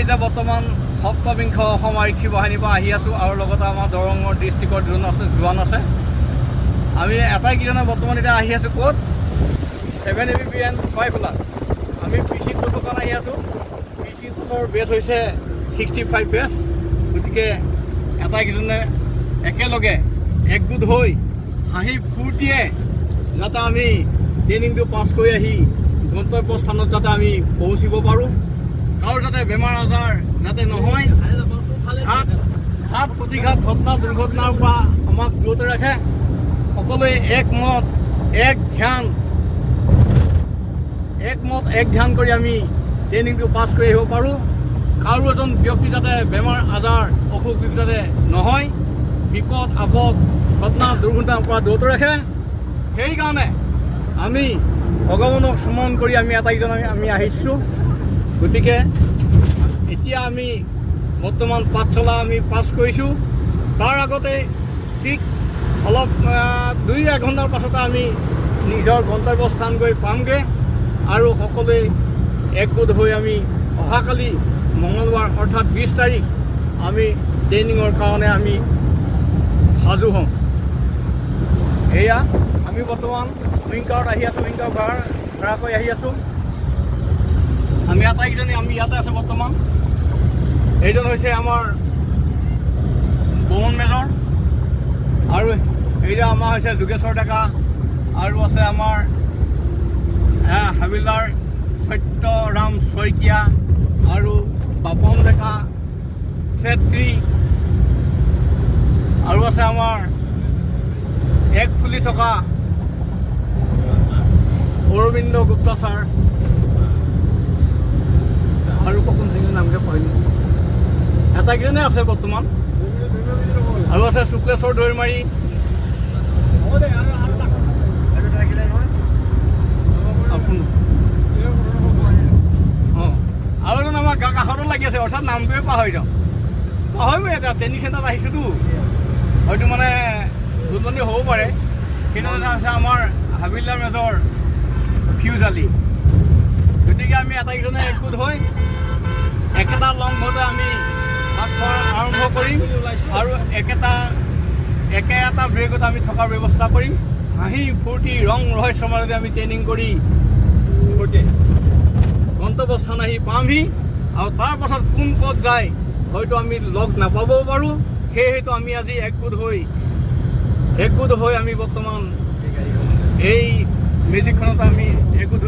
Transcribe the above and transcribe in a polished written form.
এতিয়া বৰ্তমান সপ্তবিংশ অসম আৰক্ষী বাহিনীৰ পৰা আহি আছোঁ আৰু লগতে আমাৰ দৰঙৰ ডিষ্ট্ৰিক্টৰ জোৱান আছে। আমি আটাইকেইজনে বৰ্তমান এতিয়া আহি আছোঁ ক'ত 7 ABPN চৰাইখোলাত। আমি PC কোচৰ কাৰণে আহি আছোঁ। PC কোচৰ বেছ হৈছে 65 বেছ। গতিকে আটাইকেইজনে একেলগে একগোট হৈ হাঁহি ফূৰ্তিয়ে যাতে আমি ট্ৰেইনিংটো পাছ কৰি আহি গন্তব্যস্থানত যাতে আমি পৌঁছিব পাৰোঁ, কাৰো যাতে বেমাৰ আজাৰ যাতে নহয়, ঘাট প্ৰতিঘাত ঘটনা দুৰ্ঘটনাৰ পৰা আমাক দূৰতে ৰাখে। সকলোৱে একমত এক ধ্যান কৰি আমি ট্ৰেইনিংটো পাছ কৰি আহিব পাৰোঁ। কাৰো এজন ব্যক্তি যাতে বেমাৰ আজাৰ অসুখ বিসুখ যাতে নহয়, বিপদ আপদ ঘটনা দুৰ্ঘটনাৰ পৰা দূৰতে ৰাখে। সেইকাৰণে আমি ভগৱানক স্মৰণ কৰি আমি আটাইকেইজন আমি আহিছোঁ। গতিকে এতিয়া আমি বৰ্তমান পাঠশালা আমি পাছ কৰিছোঁ। তাৰ আগতে ঠিক অলপ 2-1 ঘণ্টাৰ পাছতে আমি নিজৰ গন্তব্যস্থান গৈ পামগৈ আৰু সকলোৱে একগোট হৈ আমি অহাকালি মঙলবাৰ অৰ্থাৎ 20 তাৰিখ আমি ট্ৰেইনিঙৰ কাৰণে আমি সাজু হ'ম। এয়া আমি বৰ্তমান উইংকাৰত আহি আছোঁ, উইংকাৰ ভাড়া কৰি আহি আছোঁ। আমি আটাইকেইজনী আমি ইয়াতে আছোঁ বৰ্তমান। এইজন হৈছে আমাৰ বমন মেজৰ আৰু এইজন আমাৰ হৈছে যোগেশ্বৰ ডেকা আৰু আছে আমাৰ হাবিলদাৰ সত্যৰাম শইকীয়া আৰু বাপন ডেকা চেত্ৰী আৰু আছে আমাৰ এক ফুলি থকা অৰবিন্দ গুপ্তা ছাৰ আৰু কখন সিংৰ নামকে পাহৰিলোঁ। আটাইকেইজনে আছে বৰ্তমান আৰু আছে শুক্লেশ্বৰ দৈমাৰী আৰু এজন আমাৰ কাষতো লাগি আছে, অৰ্থাৎ নামটোৱে পাহৰি যাওঁ। পাহৰিবই এতিয়া ট্ৰেইনিং চেণ্টাৰত আহিছোঁতো, হয়তো মানে ভুলবনি হ'ব পাৰে। সেইটো আছে আমাৰ হাবিলদাৰ মেজৰ ফিউজ আলী। গতিকে আমি আটাইকেইজনে একগোট হৈ একেটা লংঘতে আমি ভাত খোৱা আৰম্ভ কৰিম আৰু একে এটা ব্ৰেকত আমি থকাৰ ব্যৱস্থা কৰিম। হাঁহি ফূৰ্তি ৰং ৰহস্যৰ মাজতে আমি ট্ৰেইনিং কৰি গন্তব্যস্থান আহি পামহি আৰু তাৰ পাছত কোন ক'ত যায় হয়তো আমি লগ নাপাবও পাৰোঁ। সেয়েহেতু আমি আজি একগোট হৈ আমি বৰ্তমান এই মেজিকখনত আমি একগোট